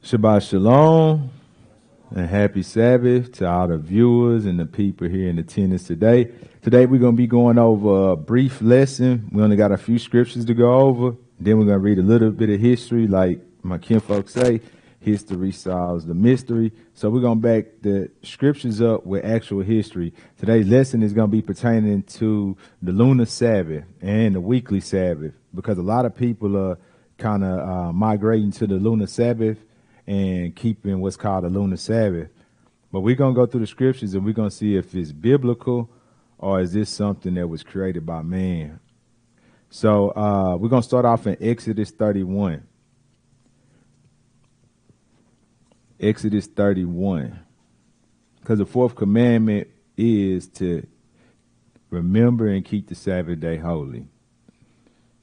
Shabbat Shalom and happy Sabbath to all the viewers and the people here in attendance today. Today we're going to be going over a brief lesson. We only got a few scriptures to go over. Then we're going to read a little bit of history, like my kinfolk say, history solves the mystery. So we're going to back the scriptures up with actual history. Today's lesson is going to be pertaining to the lunar Sabbath and the weekly Sabbath, because a lot of people are kind of migrating to the lunar Sabbath and keeping what's called a lunar Sabbath. But we're going to go through the scriptures and we're going to see if it's biblical or is this something that was created by man. So we're going to start off in Exodus 31. Exodus 31. Because the fourth commandment is to remember and keep the Sabbath day holy.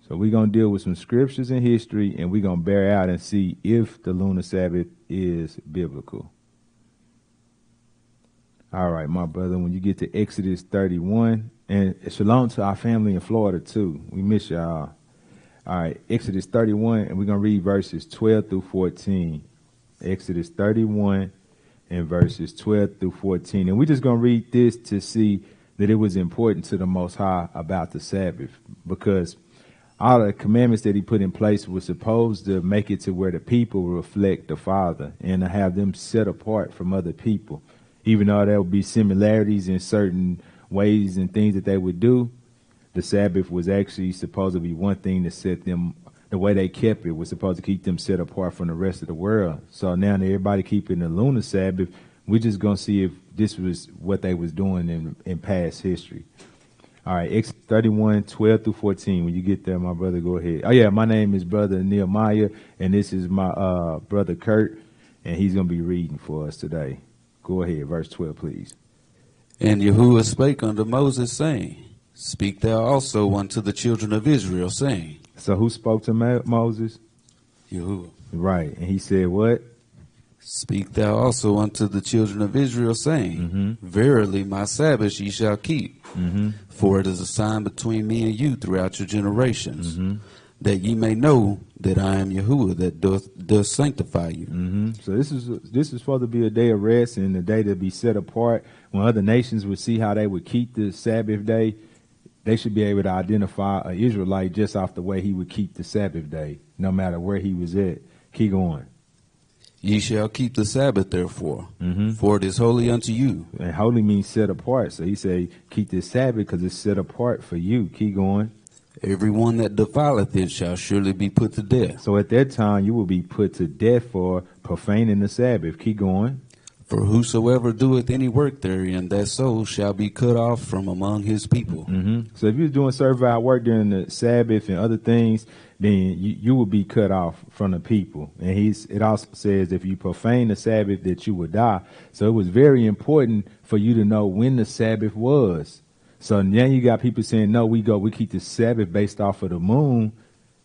So we're going to deal with some scriptures and history, and we're going to bear out and see if the lunar Sabbath is biblical. All right, my brother, when you get to Exodus 31, and shalom to our family in Florida, too. We miss y'all. All right, Exodus 31, and we're going to read verses 12 through 14. Exodus 31 and verses 12 through 14. And we're just going to read this to see that it was important to the Most High about the Sabbath, because all the commandments that he put in place were supposed to make it to where the people reflect the Father and to have them set apart from other people. Even though there would be similarities in certain ways and things that they would do, the Sabbath was actually supposed to be one thing that set them, the way they kept it was supposed to keep them set apart from the rest of the world. So now that everybody keeping the lunar Sabbath, we're just going to see if this was what they was doing in past history. All right, Exodus 31, 12 through 14. When you get there, my brother, go ahead. Oh, yeah, my name is Brother Nehemiah, and this is my brother Kurt, and he's going to be reading for us today. Go ahead, verse 12, please. And Yahuwah spake unto Moses, saying, Speak thou also unto the children of Israel, saying. So who spoke to Moses? Yahuwah. Right, and he said what? Speak thou also unto the children of Israel, saying, Verily my Sabbath ye shall keep, for it is a sign between me and you throughout your generations, that ye may know that I am Yahuwah that doth sanctify you. So this is supposed to be a day of rest and a day to be set apart. When other nations would see how they would keep the Sabbath day, they should be able to identify an Israelite just off the way he would keep the Sabbath day, no matter where he was at. Keep going. Ye shall keep the Sabbath, therefore, for it is holy unto you. And holy means set apart. So he said, keep this Sabbath because it's set apart for you. Keep going. Every one that defileth it shall surely be put to death. So at that time, you will be put to death for profaning the Sabbath. Keep going. For whosoever doeth any work therein, that soul shall be cut off from among his people. So if you're doing servile work during the Sabbath and other things, then you will be cut off from the people. And it also says if you profane the Sabbath that you will die. So it was very important for you to know when the Sabbath was. So now you got people saying, no, we keep the Sabbath based off of the moon.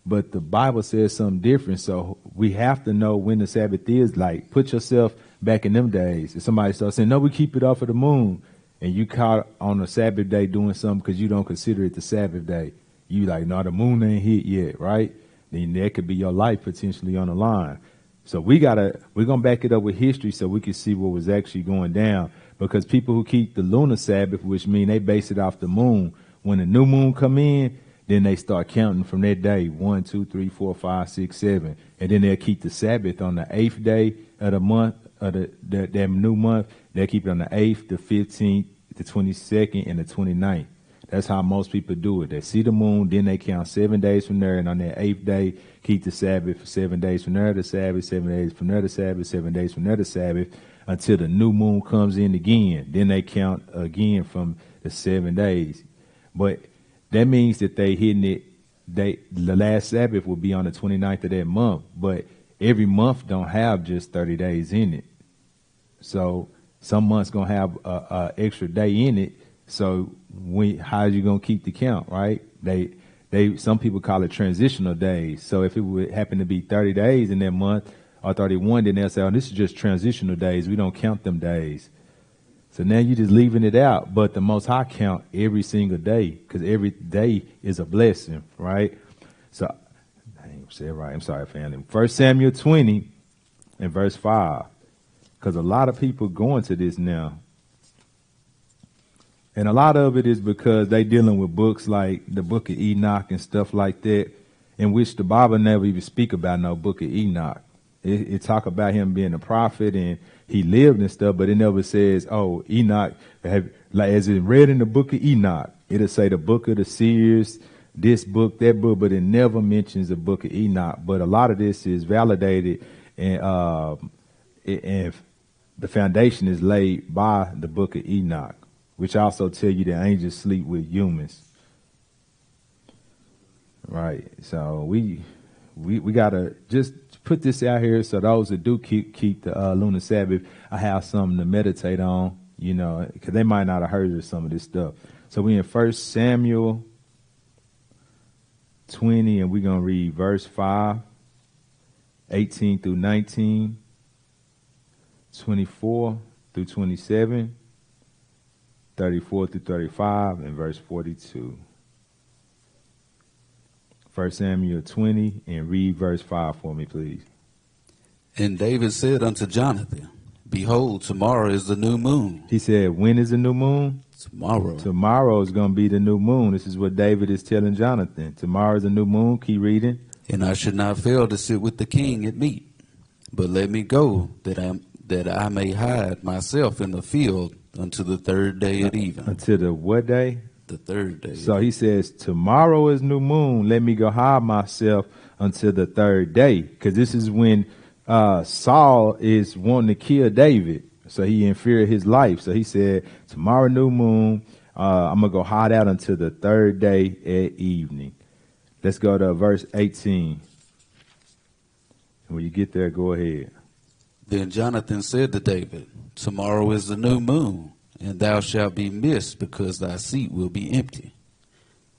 But the Bible says something different. So we have to know when the Sabbath is. Like, put yourself back in them days. If somebody starts saying, no, we keep it off of the moon, and you caught on a Sabbath day doing something because you don't consider it the Sabbath day, you like, no, the moon ain't hit yet, right? Then that could be your life potentially on the line. So we're going to back it up with history so we can see what was actually going down. Because people who keep the lunar Sabbath, which mean they base it off the moon, when the new moon come in, then they start counting from that day, 1, 2, 3, 4, 5, 6, 7. And then they'll keep the Sabbath on the 8th day of the month, of that new month. They'll keep it on the 8th, the 15th, the 22nd, and the 29th. That's how most people do it. They see the moon, then they count 7 days from there, and on that 8th day, keep the Sabbath for 7 days from there, the Sabbath, 7 days from there, the Sabbath, 7 days from there, the Sabbath, until the new moon comes in again. Then they count again from the 7 days. But that means that they hitting it. The last Sabbath will be on the 29th of that month, but every month don't have just 30 days in it. So some months gonna have a extra day in it. So how are you gonna keep the count, right? Some people call it transitional days. So if it would happen to be 30 days in that month or 31, then they'll say, oh, this is just transitional days. We don't count them days. So now you're just leaving it out. But the Most High count every single day because every day is a blessing, right? So I ain't say it right. I'm sorry, family. 1 Samuel 20, in verse 5. Because a lot of people go into this now. And a lot of it is because they dealing with books like the book of Enoch and stuff like that, in which the Bible never even speak about no book of Enoch. It talk about him being a prophet and he lived and stuff, but it never says, oh, Enoch, like as it read in the book of Enoch. It'll say the book of the seers, this book, that book, but it never mentions the book of Enoch. But a lot of this is validated and the foundation is laid by the book of Enoch, which also tell you that angels sleep with humans. Right. So we gotta just put this out here so those that do keep the lunar Sabbath, I have something to meditate on, you know, because they might not have heard of some of this stuff. So we in 1 Samuel 20, and we're gonna read verse 5, 18 through 19, 24 through 27, 34 through 35, and verse 42. 1 Samuel 20, and read verse 5 for me, please. And David said unto Jonathan, Behold, tomorrow is the new moon. He said, when is the new moon? Tomorrow. Tomorrow is going to be the new moon. This is what David is telling Jonathan. Tomorrow is the new moon. Keep reading. And I should not fail to sit with the king at meat, but let me go that I may hide myself in the field until the third day at even. Until the what day? The third day. So he says, tomorrow is new moon. Let me go hide myself until the third day. Because this is when Saul is wanting to kill David. So he in fear of his life. So he said, tomorrow new moon, I'm going to go hide out until the third day at evening. Let's go to verse 18. When you get there, go ahead. Then Jonathan said to David, Tomorrow is the new moon, and thou shalt be missed, because thy seat will be empty.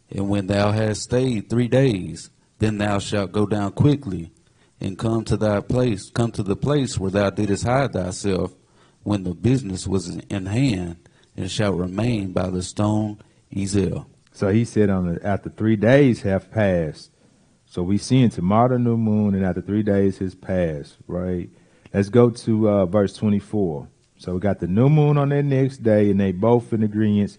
And when thou hast stayed 3 days, then thou shalt go down quickly, and come to the place where thou didst hide thyself, when the business was in hand, and shalt remain by the stone Ezel. So he said, after 3 days have passed. So we seeing tomorrow the new moon, and after 3 days has passed, right? Let's go to verse 24. So we got the new moon on that next day, and they both in agreement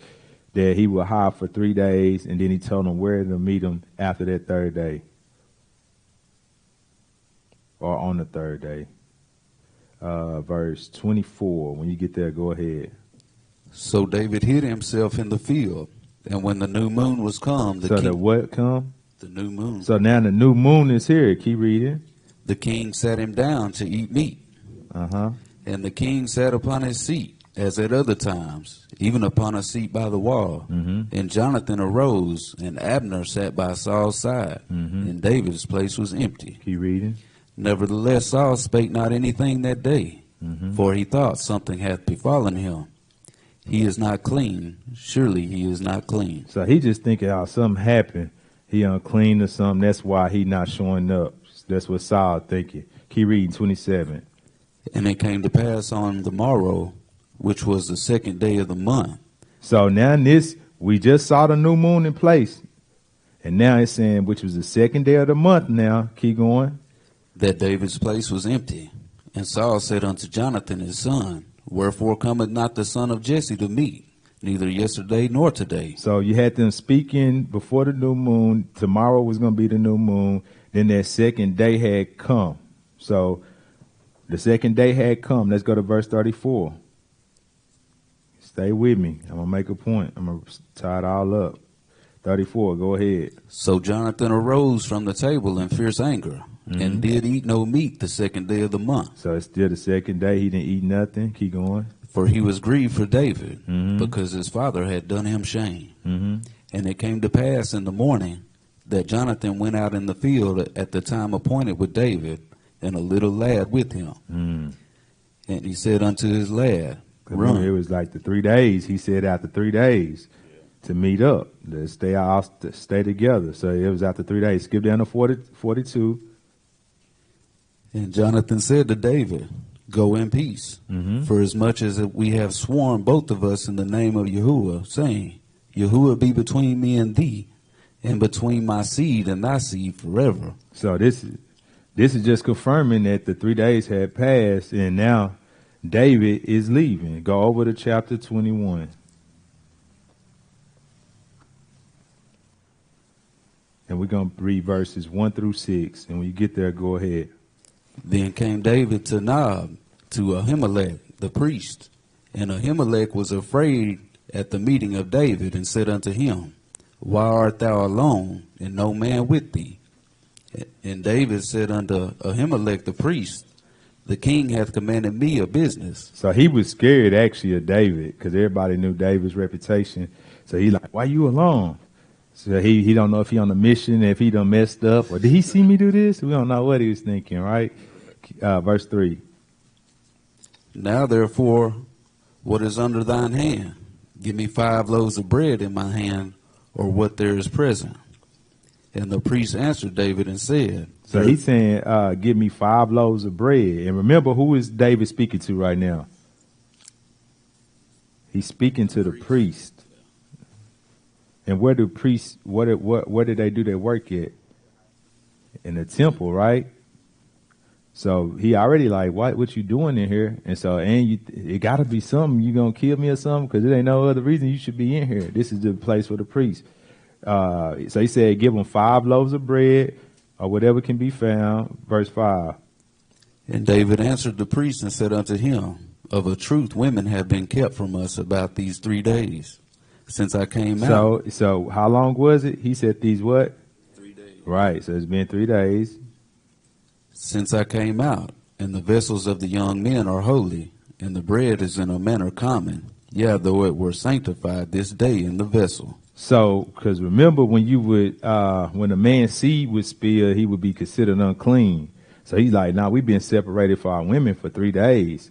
that he will hide for 3 days, and then he told them where to meet him after that third day, or on the third day. Verse 24. When you get there, go ahead. So David hid himself in the field, and when the new moon was come, the what come? The new moon. So now the new moon is here. Keep reading. The king sat him down to eat meat. And the king sat upon his seat, as at other times, even upon a seat by the wall. And Jonathan arose, and Abner sat by Saul's side, and David's place was empty. Keep reading. Nevertheless, Saul spake not anything that day, for he thought something hath befallen him. He is not clean. Surely he is not clean. So he just thinking, oh, something happened. He unclean or something. That's why he not showing up. That's what Saul thinking. Keep reading 27. And it came to pass on the morrow, which was the second day of the month. So now in this, we just saw the new moon in place. And now it's saying, which was the second day of the month now. Keep going. That David's place was empty. And Saul said unto Jonathan his son, Wherefore cometh not the son of Jesse to meet, neither yesterday nor today? So you had them speaking before the new moon. Tomorrow was going to be the new moon. Then that second day had come. So the second day had come. Let's go to verse 34. Stay with me. I'm going to make a point. I'm going to tie it all up. 34, go ahead. So Jonathan arose from the table in fierce anger, and did eat no meat the second day of the month. So it's still the second day. He didn't eat nothing. Keep going. For he was grieved for David, because his father had done him shame. And it came to pass in the morning that Jonathan went out in the field at the time appointed with David, and a little lad with him. And he said unto his lad, Run. It was like the 3 days. He said after 3 days to meet up, to stay together. So it was after 3 days. Skip down to 42. And Jonathan said to David, Go in peace, for as much as we have sworn both of us in the name of Yahuwah, saying, Yahuwah be between me and thee, and between my seed and thy seed forever. So this is this is just confirming that the 3 days had passed, and now David is leaving. Go over to chapter 21. And we're going to read verses 1 through 6. And when you get there, go ahead. Then came David to Nob, to Ahimelech the priest. And Ahimelech was afraid at the meeting of David, and said unto him, Why art thou alone, and no man with thee? And David said unto Ahimelech the priest, The king hath commanded me a business. So he was scared, actually, of David, because everybody knew David's reputation. So he like, why you alone? So he don't know if he on a mission, if he done messed up, or did he see me do this? We don't know what he was thinking, right? Verse 3. Now therefore, what is under thine hand? Give me 5 loaves of bread in my hand, or what there is present. And the priest answered David and said, So he's saying, give me 5 loaves of bread. And remember, who is David speaking to right now? He's speaking to the priest. And where do priests, where did they do their work at? In the temple, right? So he already like, what you doing in here? And so, it got to be something. You going to kill me or something? Because there ain't no other reason you should be in here. This is the place for the priest. So he said, give them 5 loaves of bread or whatever can be found. Verse 5. And David answered the priest and said unto him, Of a truth, women have been kept from us about these 3 days, since I came out. So how long was it? He said these what? 3 days. Right. So it's been 3 days. Since I came out, and the vessels of the young men are holy, and the bread is in a manner common, yea, though it were sanctified this day in the vessel. So, because remember when you would, when a man's seed would spill, he would be considered unclean. So he's like, nah, we've been separated for our women for 3 days.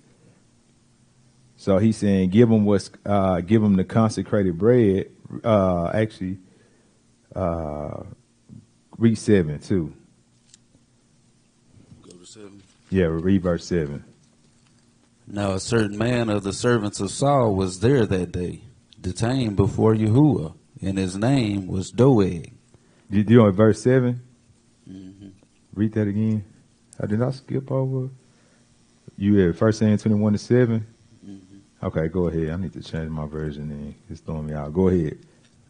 So he's saying, give them the consecrated bread. Read 7 too. Go to 7. Yeah, read verse 7. Now a certain man of the servants of Saul was there that day, detained before Yahuwah, and his name was Doeg. You on verse 7? Mm-hmm. Read that again. Did I skip over? You at 1 Samuel 21 to 7? Mm-hmm. Okay, go ahead. I need to change my version then. It's throwing me out. Go ahead.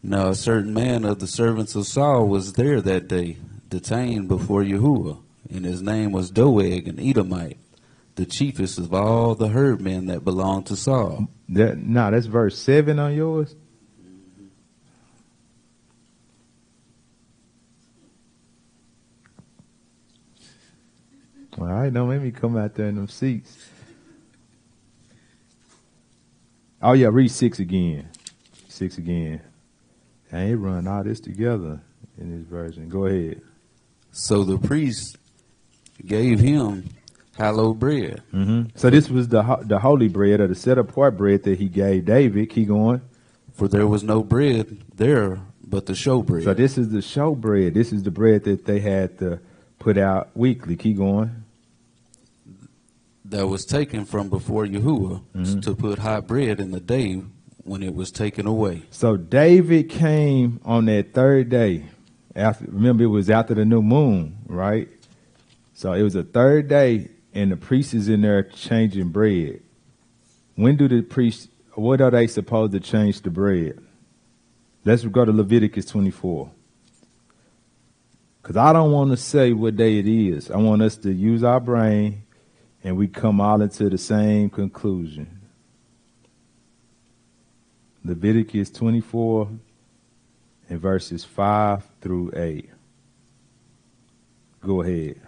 Now a certain man of the servants of Saul was there that day, detained before Yahuwah, and his name was Doeg, an Edomite, the chiefest of all the herdmen that belonged to Saul. That's verse 7 on yours? All right, don't make me come out there in them seats. Oh, yeah, read 6 again. 6 again. I ain't run all this together in this version. Go ahead. So the priest gave him hallowed bread. Mm-hmm. So this was the holy bread, or the set-apart bread that he gave David. Keep going. For there was no bread there but the showbread. So this is the showbread. This is the bread that they had to put out weekly. Keep going. That was taken from before Yahuwah to put hot bread in the day when it was taken away. So David came on that 3rd day. Remember, it was after the new moon, right? So it was a 3rd day, and the priest is in there changing bread. When do the priests, what are they supposed to change the bread? Let's go to Leviticus 24. Because I don't want to say what day it is. I want us to use our brain, and we come all into the same conclusion. Leviticus 24 and verses 5 through 8. Go ahead.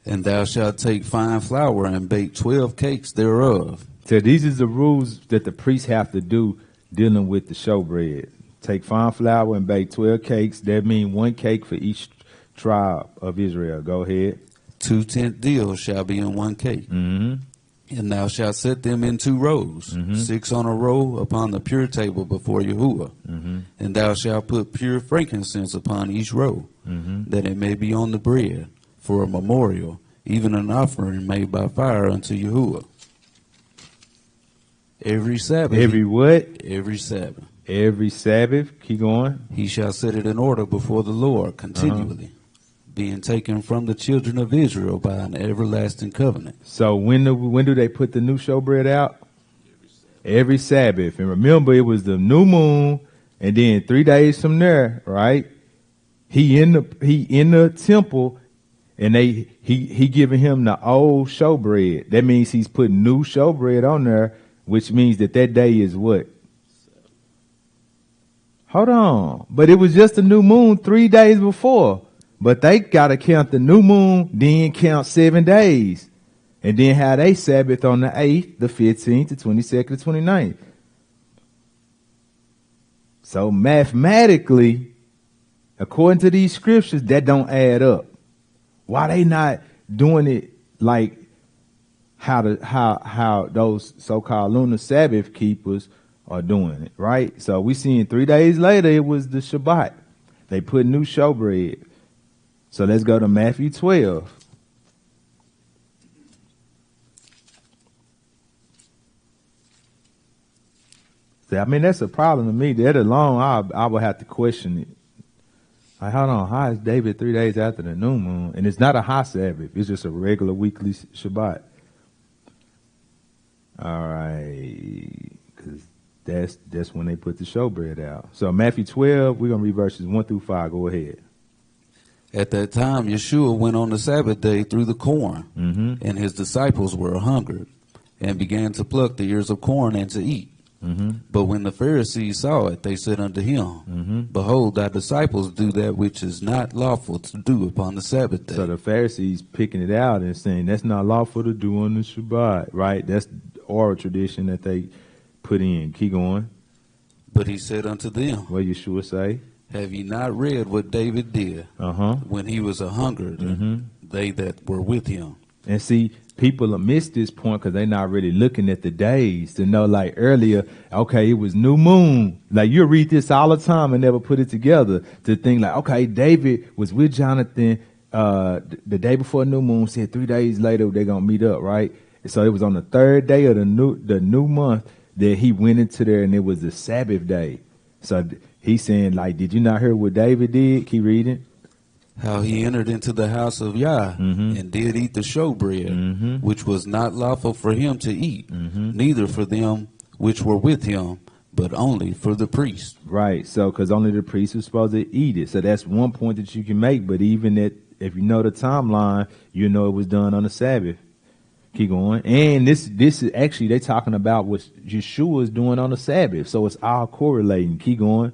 And thou shalt take fine flour and bake 12 cakes thereof. So these are the rules that the priests have to do dealing with the showbread. Take fine flour and bake 12 cakes. That means 1 cake for each tribe of Israel. Go ahead. 2 tenth deals shall be in 1 cake. Mm-hmm. And thou shalt set them in 2 rows, 6 on a row upon the pure table before Yahuwah. Mm-hmm. And thou shalt put pure frankincense upon each row, that it may be on the bread, for a memorial, even an offering made by fire unto Yahuwah. Every Sabbath. Every what? Every Sabbath. Every Sabbath. Keep going. He shall set it in order before the Lord continually. being taken from the children of Israel by an everlasting covenant. So when do they put the new showbread out? Every Sabbath. And remember, it was the new moon, and then 3 days from there, right? He in the temple, and he giving him the old showbread. That means he's putting new showbread on there, which means that day is what? Hold on. But it was just a new moon 3 days before. But they got to count the new moon, then count 7 days. And then have they Sabbath on the 8th, the 15th, the 22nd, the 29th. So mathematically, according to these scriptures, that don't add up. Why they not doing it like how those so-called lunar Sabbath keepers are doing it, right? So we seen 3 days later, it was the Shabbat. They put new showbread. So let's go to Matthew 12. I mean, that's a problem to me. That alone, I would have to question it. Like, hold on, how is David 3 days after the new moon? And it's not a high Sabbath. It's just a regular weekly Shabbat. All right. Because that's when they put the showbread out. So Matthew 12, we're going to read verses 1 through 5. Go ahead. At that time, Yeshua went on the Sabbath day through the corn, and his disciples were hungered, and began to pluck the ears of corn and to eat. But when the Pharisees saw it, they said unto him, Behold, thy disciples do that which is not lawful to do upon the Sabbath day. So the Pharisees picking it out and saying that's not lawful to do on the Shabbat, right? That's oral tradition that they put in. Keep going. But he said unto them, What Yeshua say? Have ye not read what David did when he was hungered, and they that were with him? And see, people have missed this point because they're not really looking at the days to know, like earlier, okay, it was new moon. Like you read this all the time and never put it together to think like, okay, David was with Jonathan the day before new moon, said 3 days later they're going to meet up, right? So it was on the third day of the new month that he went into there, and it was the Sabbath day. So he's saying, like, did you not hear what David did? Keep reading. How he entered into the house of Yah and did eat the showbread, which was not lawful for him to eat, neither for them which were with him, but only for the priest. Right. So, because only the priest was supposed to eat it. So that's one point that you can make. But even that, if you know the timeline, you know it was done on the Sabbath. Keep going. And this is actually, they talking about what Yeshua is doing on the Sabbath. So it's all correlating. Keep going.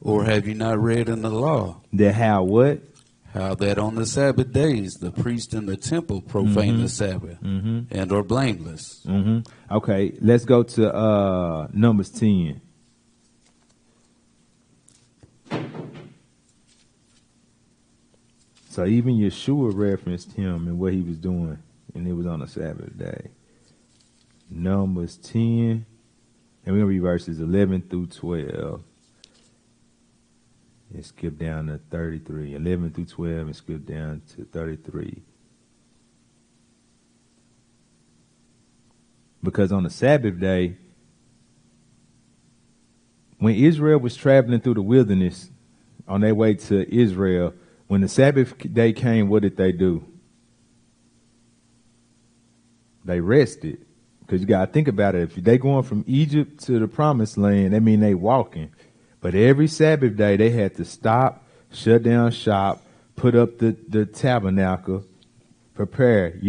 Or have you not read in the law? That how what? How that on the Sabbath days the priest in the temple profane the Sabbath and are blameless. Okay, let's go to Numbers 10. So even Yeshua referenced him and what he was doing, and it was on a Sabbath day. Numbers 10, and we're going to read verses 11 through 12. And skip down to 33. 11 through 12 and skip down to 33. Because on the Sabbath day, when Israel was traveling through the wilderness on their way to Israel, when the Sabbath day came, what did they do? They rested. Because you got to think about it. If they going from Egypt to the promised land, that means they walking. But every Sabbath day, they had to stop, shut down shop, put up the tabernacle, prepare,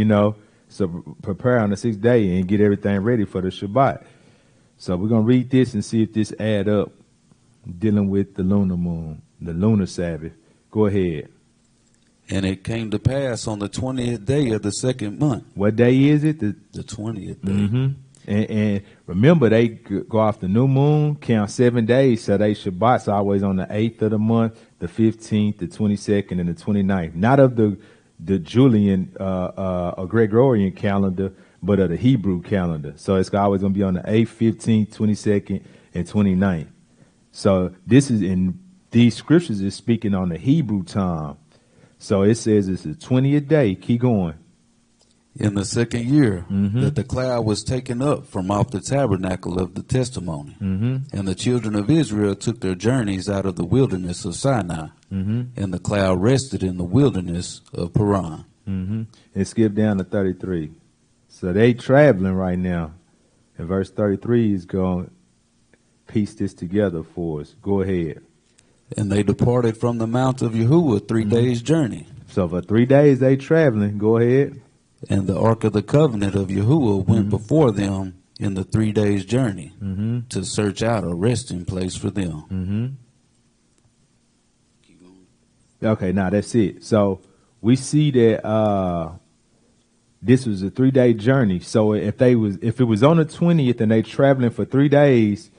so prepare on the 6th day and get everything ready for the Shabbat. So we're going to read this and see if this add up, dealing with the lunar moon, the lunar Sabbath. Go ahead. And it came to pass on the 20th day of the 2nd month. What day is it? The 20th day. And remember, they go off the new moon, count 7 days, so they Shabbat's always on the 8th of the month, the 15th, the 22nd, and the 29th. Not of the Julian or Gregorian calendar, but of the Hebrew calendar. So it's always going to be on the 8th, 15th, 22nd, and 29th. So this is in these scriptures is speaking on the Hebrew time. So it says it's the 20th day. Keep going. In the second year, that the cloud was taken up from off the tabernacle of the testimony. And the children of Israel took their journeys out of the wilderness of Sinai. And the cloud rested in the wilderness of Paran. And skip down to 33. So they traveling right now. And verse 33 is going to piece this together for us. Go ahead. And they departed from the mount of Yahuwah 3 days' journey. So for 3 days they traveling. Go ahead. And the ark of the covenant of Yahuwah went before them in the 3 days' journey to search out a resting place for them. Okay, now that's it. So we see that this was a 3-day journey. So if it was on the 20th and they traveling for 3 days,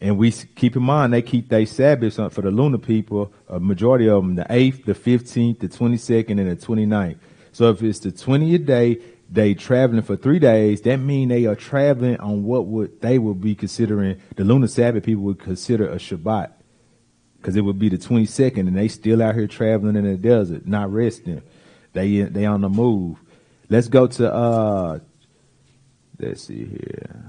and we keep in mind they keep their Sabbaths for the lunar people, a majority of them, the 8th, the 15th, the 22nd, and the 29th. So if it's the 20th day, they traveling for 3 days, that means they are traveling on what they would be considering, the lunar Sabbath people would consider a Shabbat. Because it would be the 22nd, and they still out here traveling in the desert, not resting. They on the move. Let's go to, let's see here.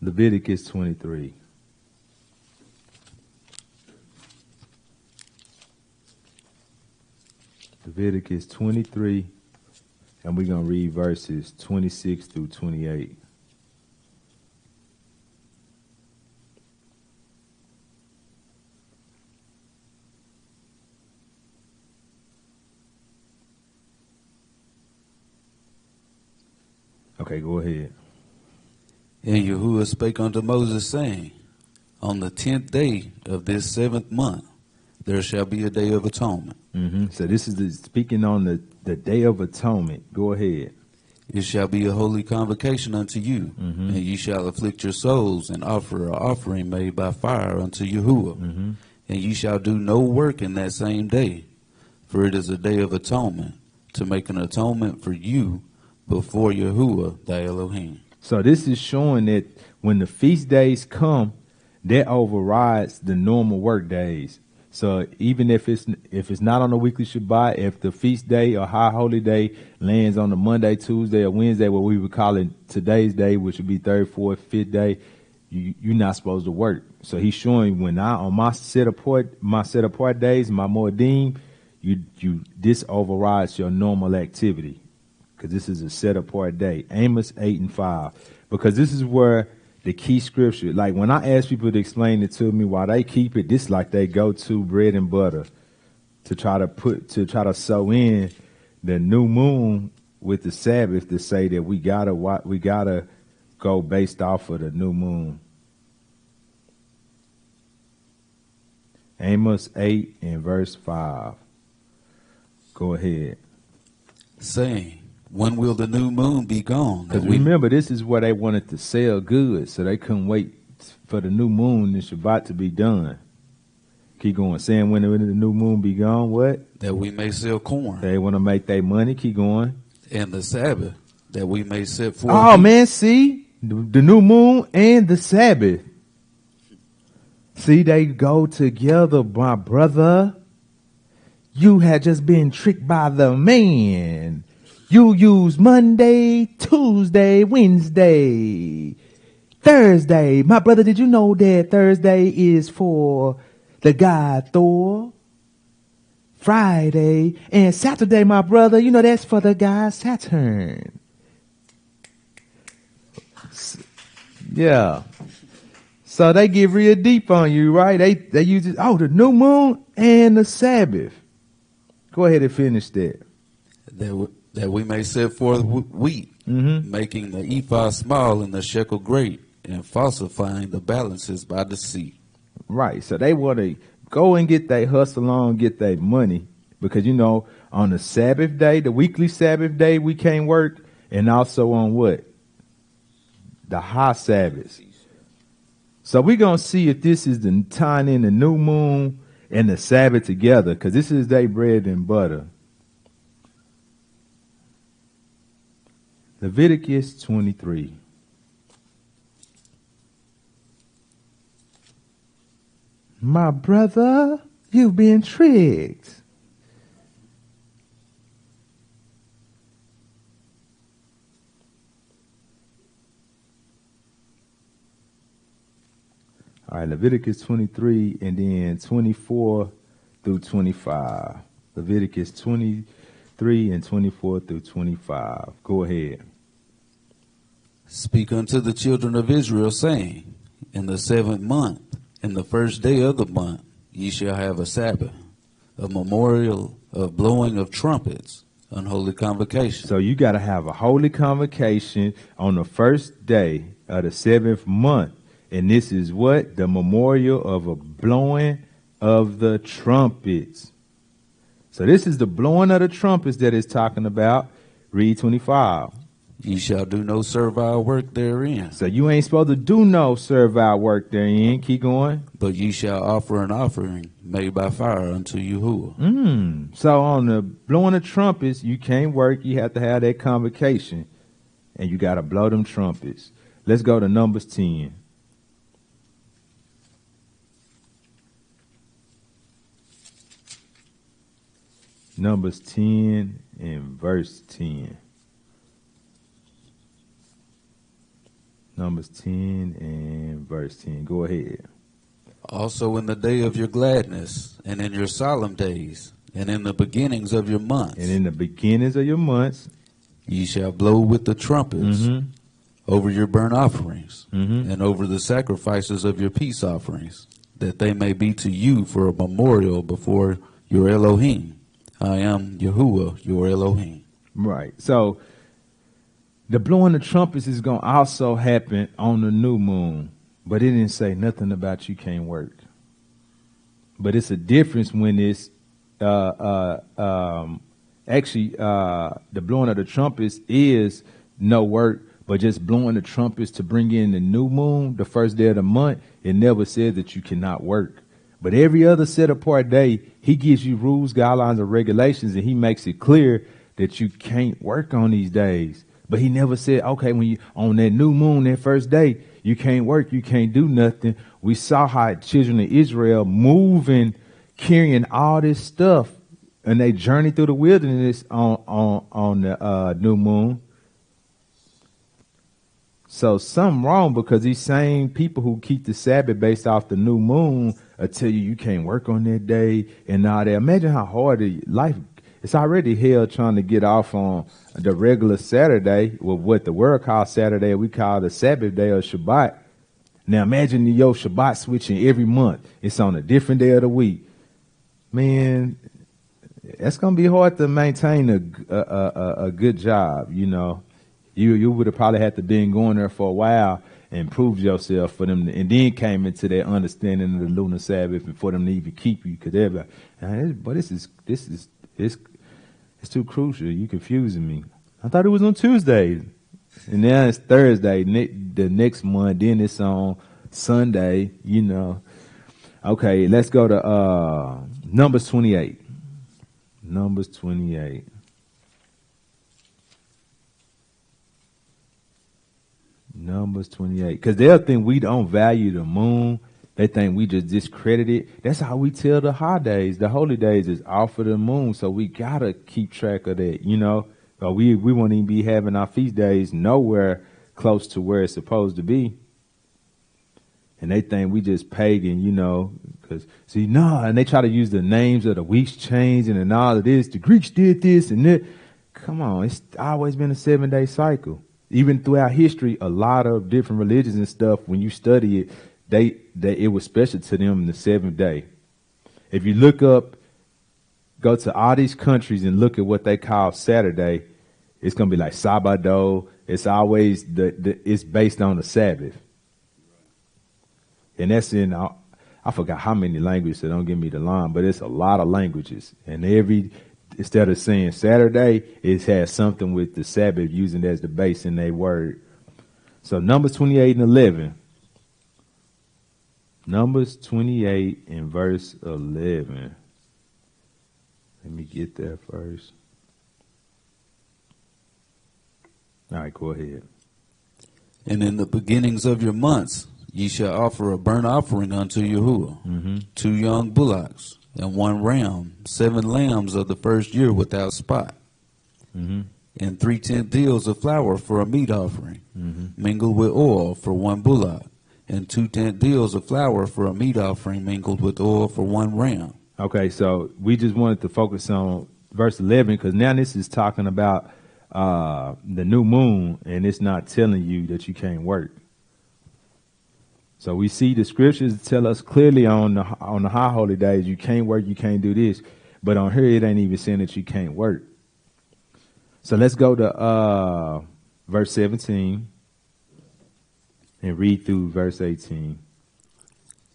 Leviticus 23. Leviticus 23, and we're going to read verses 26 through 28. Okay, go ahead. And Yahuwah spake unto Moses, saying, On the 10th day of this 7th month, there shall be a day of atonement. So this is speaking on the Day of Atonement. Go ahead. It shall be a holy convocation unto you, and ye shall afflict your souls, and offer an offering made by fire unto Yahuwah. And ye shall do no work in that same day, for it is a day of atonement, to make an atonement for you before Yahuwah thy Elohim. So this is showing that when the feast days come, that overrides the normal work days. So even if it's not on a weekly Shabbat, if the feast day or high holy day lands on a Monday, Tuesday, or Wednesday, what we would call it today's day, which would be 3rd, 4th, 5th day, you're not supposed to work. So he's showing when on my set apart days, my Moedim, this overrides your normal activity, because this is a set apart day. Amos 8 and 5, because this is where the key scripture, like when I ask people to explain it to me why they keep it, this like they go to bread and butter to try to sew in the new moon with the Sabbath to say that we gotta go based off of the new moon. Amos 8 and verse 5. Go ahead. Saying, when will the new moon be gone? Because remember, this is where they wanted to sell goods, so they couldn't wait for the new moon and Shabbat to be done. Keep going. Saying when will the new moon be gone? What? That we may sell corn. They want to make their money. Keep going. And the Sabbath, that we may set forth. Oh, man, see? The new moon and the Sabbath. See, they go together, my brother. You had just been tricked by the man. You use Monday, Tuesday, Wednesday, Thursday. My brother, did you know that Thursday is for the god Thor? Friday and Saturday, my brother, you know that's for the god Saturn. Yeah. So they get real deep on you, right? They use it. Oh, the new moon and the Sabbath. Go ahead and finish that. That we may set forth wheat, making the ephah small and the shekel great, and falsifying the balances by deceit. Right. So they want to go and get their hustle on, get their money, because, you know, on the Sabbath day, the weekly Sabbath day, we can't work, and also on what? The high Sabbaths. So we're going to see if this is the tying in the new moon and the Sabbath together, because this is their bread and butter. Leviticus 23. My brother, you've been tricked. All right, Leviticus 23 and then 24 through 25. Leviticus 23 and 24 through 25. Go ahead. Speak unto the children of Israel, saying, in the 7th month, in the first day of the month, ye shall have a Sabbath, a memorial of blowing of trumpets, unholy convocation. So you got to have a holy convocation on the first day of the 7th month. And this is what? The memorial of a blowing of the trumpets. So this is the blowing of the trumpets that it's talking about. Read 25. Ye shall do no servile work therein. So you ain't supposed to do no servile work therein. Keep going. But ye shall offer an offering made by fire unto Yahuwah. So on the blowing of trumpets, you can't work. You have to have that convocation. And you got to blow them trumpets. Let's go to Numbers 10. Numbers 10 and verse 10. Numbers 10 and verse 10. Go ahead. Also in the day of your gladness, and in your solemn days, and in the beginnings of your months. And in the beginnings of your months. Ye shall blow with the trumpets over your burnt offerings, and over the sacrifices of your peace offerings, that they may be to you for a memorial before your Elohim. I am Yahuwah, your Elohim. Right. So the blowing of trumpets is going to also happen on the new moon. But it didn't say nothing about you can't work. But it's a difference when it's the blowing of the trumpets is no work, but just blowing the trumpets to bring in the new moon, the first day of the month. It never said that you cannot work. But every other set apart day, he gives you rules, guidelines, and regulations, and he makes it clear that you can't work on these days. But he never said, okay, when you on that new moon, that first day, you can't work, you can't do nothing. We saw how children of Israel moving, carrying all this stuff, and they journeyed through the wilderness on the new moon. So something wrong, because these same people who keep the Sabbath based off the new moon will tell you can't work on that day and all that. Imagine how hard life. It's already hell trying to get off on the regular Saturday with what the world calls Saturday. We call the Sabbath day or Shabbat. Now imagine your Shabbat switching every month. It's on a different day of the week. Man, that's going to be hard to maintain a good job, you know. You would have probably had to been going there for a while and proved yourself for them, and then came into that understanding of the lunar Sabbath and for them to even keep you. Because they're like, but it's too crucial. You confusing me. I thought it was on Tuesday, and now it's Thursday. The next month, then it's on Sunday. You know. Okay, let's go to Numbers 28. Numbers 28. Numbers 28. Because they'll think we don't value the moon. They think we just discredit it. That's how we tell the holidays. The holy days is off of the moon. So we got to keep track of that, you know. We won't even be having our feast days nowhere close to where it's supposed to be. And they think we just pagan, you know. Because, see, no. And they try to use the names of the weeks changing and all of this. The Greeks did this and that. Come on. It's always been a 7-day cycle. Even throughout history, a lot of different religions and stuff, when you study it, it was special to them in the 7th day. If you look up, go to all these countries and look at what they call Saturday, it's going to be like Sabbath. It's always it's based on the Sabbath. And that's in, I forgot how many languages, so don't give me the line, but it's a lot of languages. And instead of saying Saturday, it has something with the Sabbath using it as the base in their word. So Numbers 28 and 11. Numbers 28 and verse 11. Let me get there first. All right, go ahead. And in the beginnings of your months ye shall offer a burnt offering unto Yahuwah, 2 young bullocks, and 1 ram, 7 lambs of the first year without spot, and 3/10 deals of flour for a meat offering, mingled with oil for 1 bullock, and 2/10 deals of flour for a meat offering mingled with oil for 1 ram. Okay, so we just wanted to focus on verse 11 because now this is talking about the new moon, and it's not telling you that you can't work. So we see the scriptures tell us clearly on the high holy days you can't work, you can't do this, but on here it ain't even saying that you can't work. So let's go to verse 17 and read through verse 18.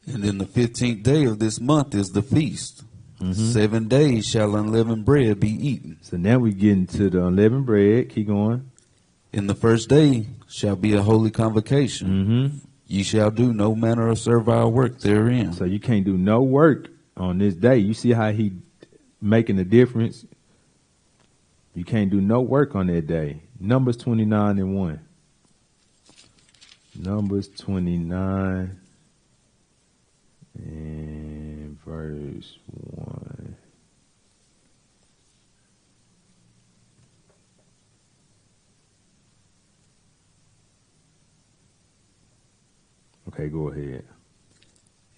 And in the 15th day of this month is the feast. 7 days shall unleavened bread be eaten. So now we get into the unleavened bread. Keep going. In the first day shall be a holy convocation. Ye shall do no manner of servile work therein. So you can't do no work on this day. You see how he making a difference? You can't do no work on that day. Numbers 29 and 1. Numbers 29 and verse 1. Okay, go ahead.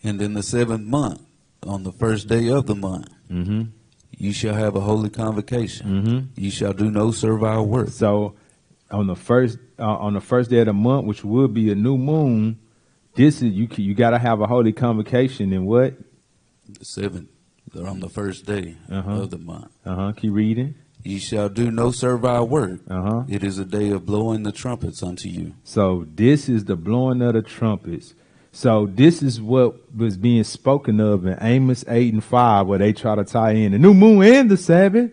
And in the 7th month, on the first day of the month, you shall have a holy convocation. You shall do no servile work. So on the first day of the month, which would be a new moon, this is you got to have a holy convocation. And what? The 7th, on the first day of the month. Keep reading. Ye shall do no servile work. It is a day of blowing the trumpets unto you. So this is the blowing of the trumpets. So this is what was being spoken of in Amos 8 and 5, where they try to tie in the new moon and the Sabbath.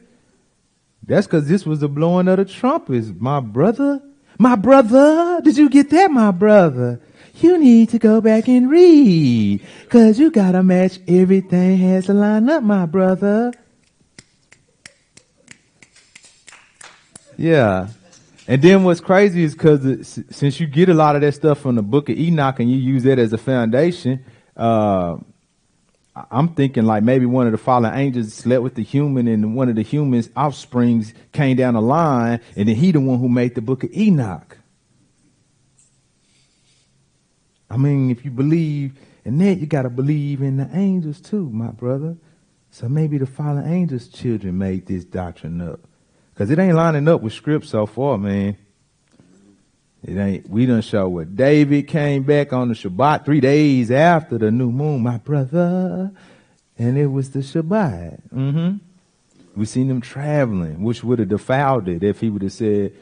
That's because this was the blowing of the trumpets, my brother. My brother, did you get that, my brother? You need to go back and read, because you got to match everything has to line up, my brother. Yeah. And then what's crazy is because since you get a lot of that stuff from the book of Enoch and you use that as a foundation, I'm thinking like maybe one of the fallen angels slept with the human and one of the human's offsprings came down the line, and then he the one who made the book of Enoch. I mean, if you believe in that, you got to believe in the angels too, my brother. So maybe the fallen angels' children made this doctrine up. Because it ain't lining up with script so far, man. It ain't. We done show what David came back on the Shabbat 3 days after the new moon, my brother. And it was the Shabbat. We seen them traveling, which would have defiled it if he would have said,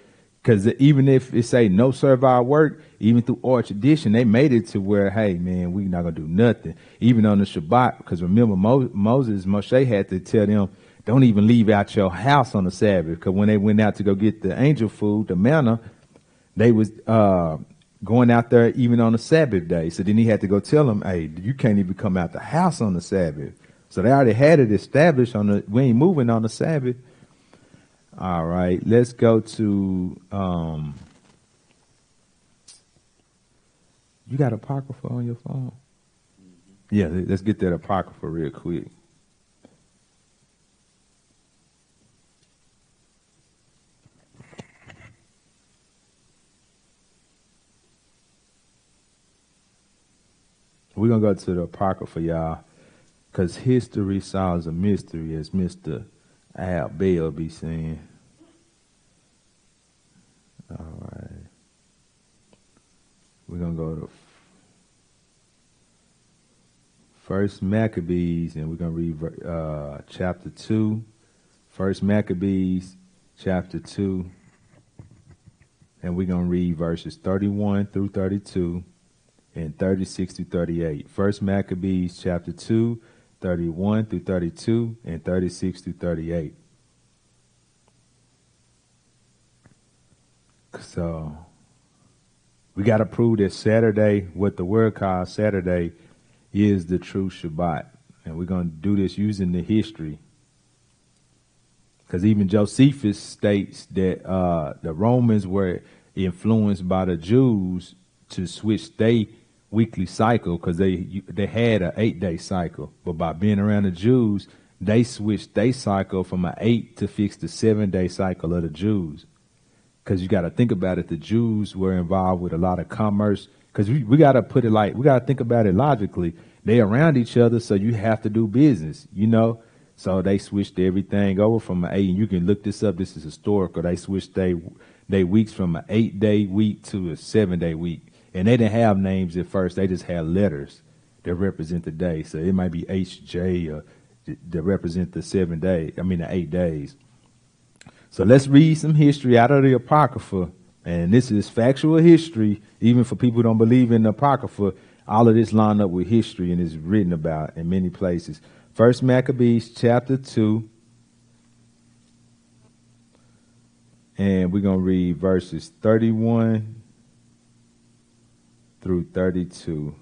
because even if it say no servile work, even through oral tradition, they made it to where, hey, man, we not going to do nothing. Even on the Shabbat, because remember Moshe had to tell them, don't even leave out your house on the Sabbath, because when they went out to go get the angel food, the manna, they was going out there even on the Sabbath day. So then he had to go tell them, hey, you can't even come out the house on the Sabbath. So they already had it established we ain't moving on the Sabbath. All right, let's go to, you got Apocrypha on your phone? Yeah, let's get that Apocrypha real quick. We're going to go to the Apocrypha, y'all, because history solves a mystery, as Mr. Al Bell be saying. All right. We're going to go to First Maccabees, and we're going to read chapter 2. First Maccabees, chapter 2. And we're going to read verses 31 through 32. And 36 through 38. First Maccabees chapter 2, 31 through 32, and 36 through 38. So we got to prove that Saturday, what the word calls Saturday, is the true Shabbat. And we're going to do this using the history. Because even Josephus states that the Romans were influenced by the Jews to switch their weekly cycle, because they had an 8-day cycle. But by being around the Jews, they switched their cycle from an 8 to fix the 7-day cycle of the Jews. Because you got to think about it, the Jews were involved with a lot of commerce. Because we got to put it like, we got to think about it logically. They around each other, so you have to do business, you know. So they switched everything over from an 8, and you can look this up. This is historical. They switched they weeks from an 8-day week to a 7-day week, and they didn't have names at first. They just had letters that represent the day. So it might be HJ or that represent the 8 days. So let's read some history out of the Apocrypha, and this is factual history. Even for people who don't believe in the Apocrypha, all of this line up with history and is written about in many places. First Maccabees chapter 2, and we're going to read verses 31 through 32.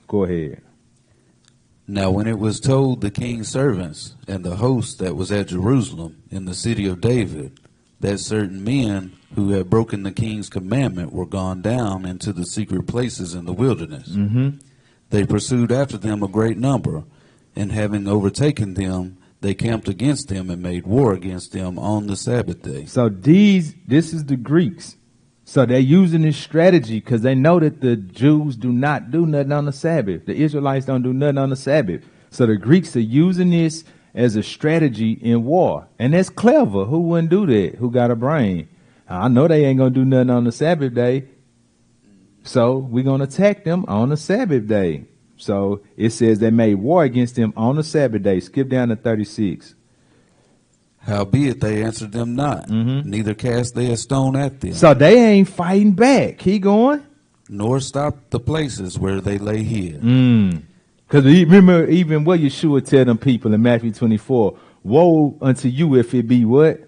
Go ahead. Now when it was told the king's servants and the host that was at Jerusalem in the city of David, that certain men who had broken the king's commandment were gone down into the secret places in the wilderness, they pursued after them a great number, and having overtaken them, they camped against them and made war against them on the Sabbath day. So this is the Greeks. So they're using this strategy because they know that the Jews do not do nothing on the Sabbath. The Israelites don't do nothing on the Sabbath. So the Greeks are using this as a strategy in war. And that's clever. Who wouldn't do that? Who got a brain? I know they ain't going to do nothing on the Sabbath day. So we're going to attack them on the Sabbath day. So it says they made war against them on the Sabbath day. Skip down to 36. Howbeit they answered them not, neither cast they a stone at them. So they ain't fighting back. Keep going. Nor stopped the places where they lay hid. Because remember, even what Yeshua tell them people in Matthew 24, woe unto you if it be what?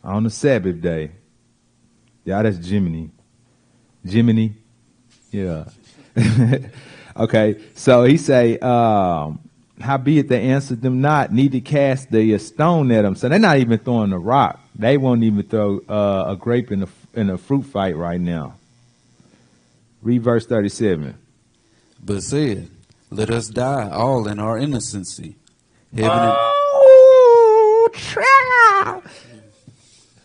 On the Sabbath day. Yeah, that's Jiminy. Yeah. Okay, so he say, howbeit they answered them not, neither cast they a stone at them. So they're not even throwing a rock. They won't even throw a grape in a fruit fight right now. Read verse 37. But said, let us die all in our innocency. Child.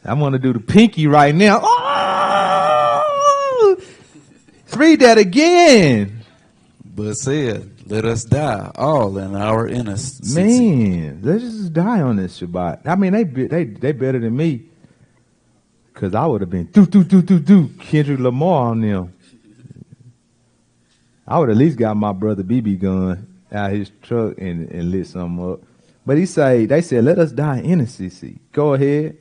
I want to do the pinky right now. Oh! Read that again. But said, let us die all in our innocency. Man, let's just die on this Shabbat. I mean, they better than me. Because I would have been Kendrick Lamar on them. I would at least got my brother BB gun out his truck and lit something up. But they said, let us die in innocency. Go ahead.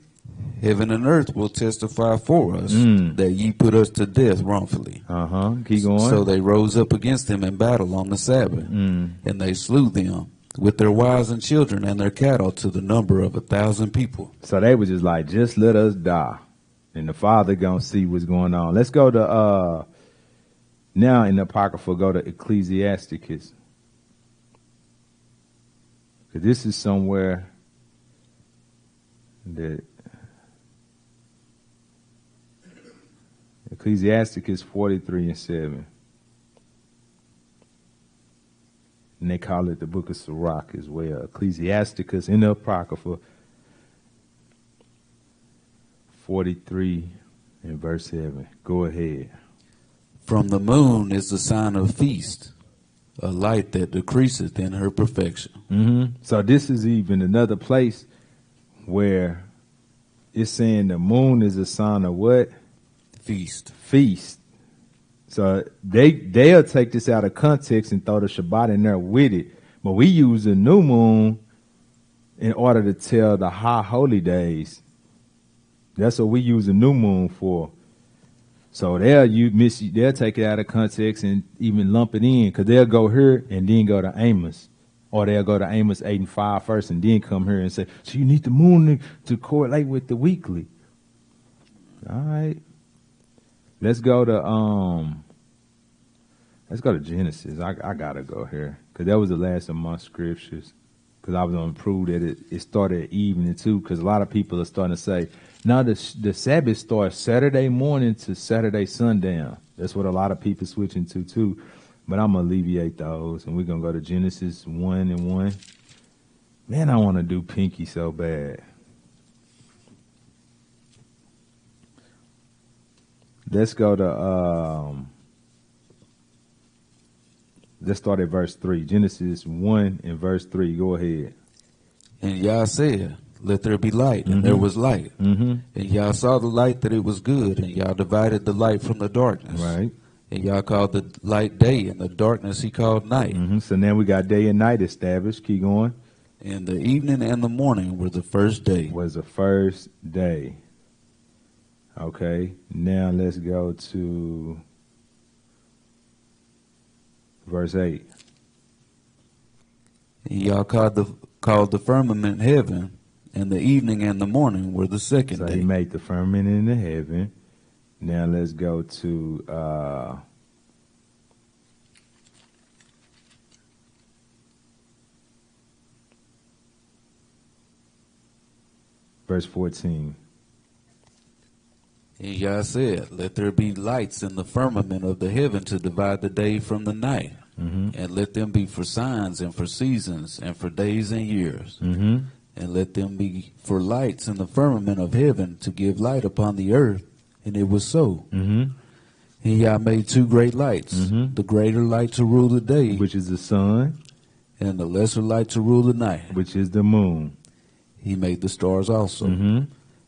Heaven and earth will testify for us that ye put us to death wrongfully. Keep going. So they rose up against them in battle on the Sabbath, and they slew them with their wives and children and their cattle to the number of 1,000 people. So they were just like, just let us die. And the Father gonna see what's going on. Let's go to, now in the Apocrypha, go to Ecclesiasticus. Because this is somewhere that Ecclesiasticus 43:7. And they call it the book of Sirach as well. Ecclesiasticus in the Apocrypha 43 and verse 7. Go ahead. From the moon is the sign of feast, a light that decreaseth in her perfection. So this is even another place where it's saying the moon is a sign of what? Feast. So they'll take this out of context and throw the Shabbat in there with it. But we use the new moon in order to tell the high holy days. That's what we use the new moon for. So they'll take it out of context and even lump it in, because they'll go here and then go to Amos. Or they'll go to Amos 8:5 first and then come here and say, so you need the moon to correlate with the weekly. All right. Let's go to Genesis. I gotta go here because that was the last of my scriptures. Because I was going to prove that it started at evening too. Because a lot of people are starting to say, now the Sabbath starts Saturday morning to Saturday sundown. That's what a lot of people switching to too. But I'm going to alleviate those. And we're going to go to Genesis 1:1. Man, I want to do Pinky so bad. Let's go to, let's start at verse 3. Genesis 1 and verse 3. Go ahead. And Yah said, let there be light, and there was light. And Yah saw the light that it was good, and Yah divided the light from the darkness. Right. And Yah called the light day, and the darkness he called night. So now we got day and night established. Keep going. And the evening and the morning were the first day. Was the first day. Okay. Now let's go to verse 8. And Yah called the firmament heaven, and the evening and the morning were the second So day. he made the firmament in the heaven. Now let's go to verse 14. And Yah said, let there be lights in the firmament of the heaven to divide the day from the night. And let them be for signs and for seasons and for days and years. And let them be for lights in the firmament of heaven to give light upon the earth. And it was so. And Yah made two great lights, the greater light to rule the day, Which is the sun, and the lesser light to rule the night. which is the moon. He made the stars also.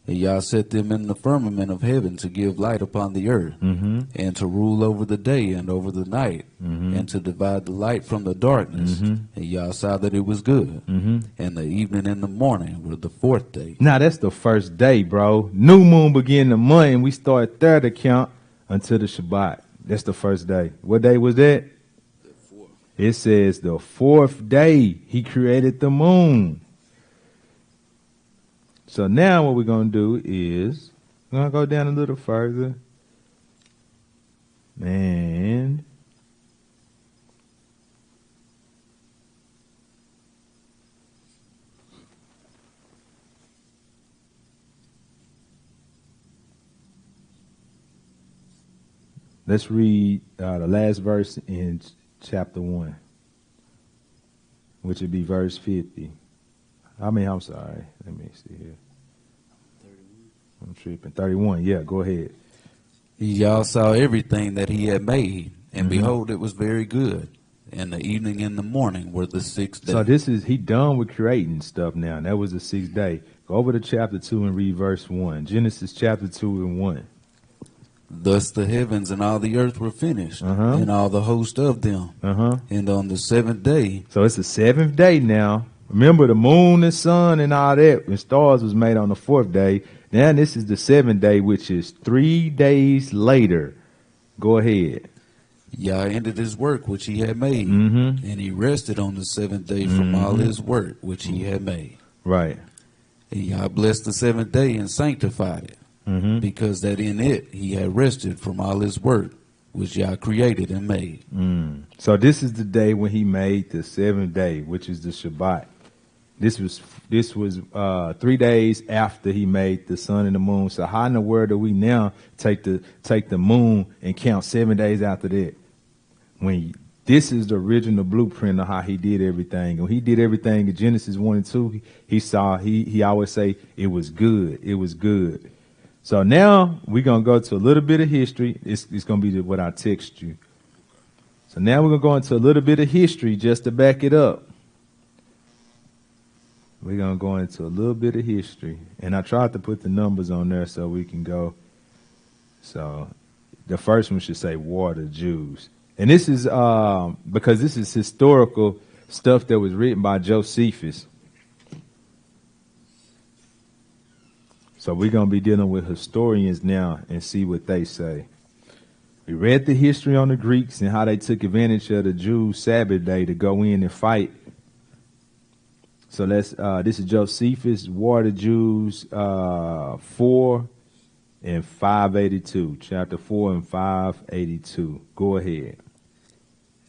And Yah set them in the firmament of heaven to give light upon the earth, and to rule over the day and over the night, and to divide the light from the darkness. And Yah saw that it was good. And the evening and the morning were the fourth day. Now that's the first day, bro. New moon begin the month, and we start there to count until the Shabbat. That's the first day. What day was that? It says the fourth day he created the moon. So now what we're going to do is we're going to go down a little further. And let's read the last verse in chapter 1, which would be verse 50. I'm sorry. Let me see here. 31. I'm tripping. 31. Yeah, go ahead. Yah saw everything that he had made, and behold, it was very good. And the evening and the morning were the sixth day. So he done with creating stuff now. And that was the sixth day. Go over to chapter 2 and read verse 1. Genesis chapter 2 and 1. Thus the heavens and all the earth were finished, and all the host of them. And on the seventh day. So it's the seventh day now. Remember, the moon and sun and all that and stars was made on the fourth day. Now this is the seventh day, which is 3 days later. Go ahead. Yah ended his work which he had made, and he rested on the seventh day from all his work which he had made. Right. And Yah blessed the seventh day and sanctified it, because that in it he had rested from all his work which Yah created and made. So this is the day when he made the seventh day, which is the Shabbat. This was 3 days after he made the sun and the moon. So how in the world do we now take the moon and count 7 days after that? When this is the original blueprint of how he did everything. When he did everything in Genesis 1 and 2, he always say it was good. It was good. So now we're gonna go to a little bit of history. It's gonna be what I text you. So now we're gonna go into a little bit of history just to back it up. We're going to go into a little bit of history. And I tried to put the numbers on there so we can go. So the first one should say War of the Jews. And this is because this is historical stuff that was written by Josephus. So we're going to be dealing with historians now and see what they say. We read the history on the Greeks and how they took advantage of the Jews' Sabbath day to go in and fight. So this is Josephus, War of the Jews, 4 and 582, chapter 4 and 582. Go ahead.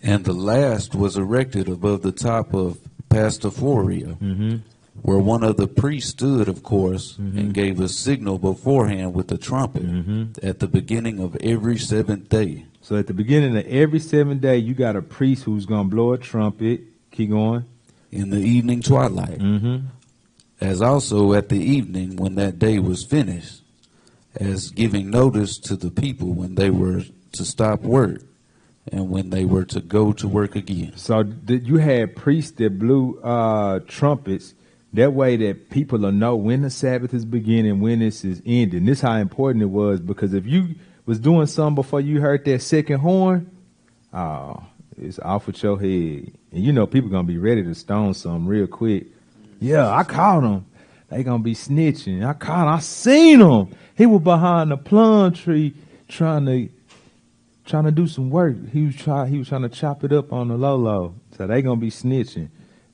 And the last was erected above the top of Pastaphoria, where one of the priests stood, of course, and gave a signal beforehand with a trumpet at the beginning of every seventh day. So at the beginning of every seventh day, you got a priest who's going to blow a trumpet. Keep going. In the evening twilight, as also at the evening when that day was finished, as giving notice to the people when they were to stop work and when they were to go to work again. So you had priests that blew trumpets. That way that people will know when the Sabbath is beginning, when this is ending. This is how important it was, because if you was doing something before you heard that second horn, it's off with your head. And you know people going to be ready to stone something real quick. Yeah, I caught them. They going to be snitching. I seen him. He was behind the plum tree trying to do some work. He was trying to chop it up on the low. So they going to be snitching.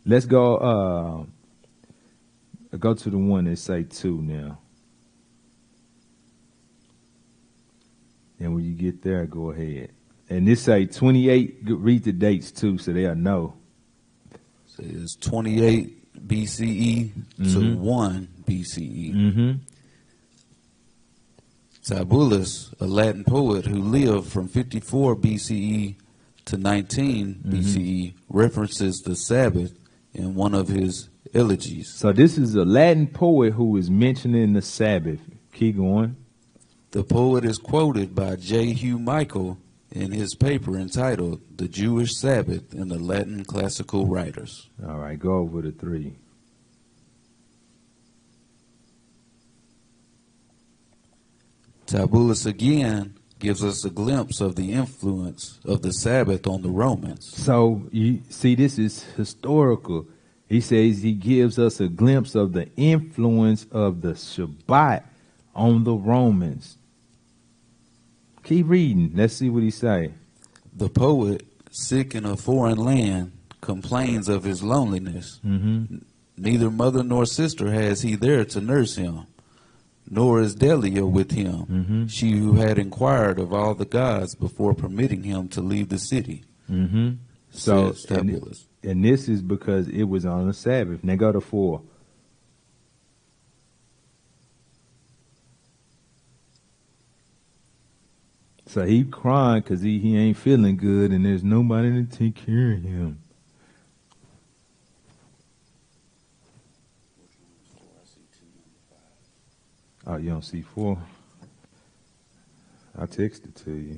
Let's go to the one that say 2 now. And when you get there, go ahead. And this say 28, read the dates too, so they'll know. So it's 28 BCE to 1 BCE. Tibullus, a Latin poet who lived from 54 BCE to 19 BCE, references the Sabbath in one of his elegies. So this is a Latin poet who is mentioning the Sabbath. Keep going. The poet is quoted by J. Hugh Michael in his paper entitled The Jewish Sabbath in the Latin Classical Writers. All right, go over to 3. Tibullus again gives us a glimpse of the influence of the Sabbath on the Romans. So you see, this is historical. He says he gives us a glimpse of the influence of the Shabbat on the Romans. Keep reading. Let's see what he say. The poet, sick in a foreign land, complains of his loneliness. Neither mother nor sister has he there to nurse him, nor is Delia with him, she who had inquired of all the gods before permitting him to leave the city. So, and this is because it was on the Sabbath. Now go to 4. So he crying because he ain't feeling good and there's nobody to take care of him. Oh, you don't see 4? I texted to you.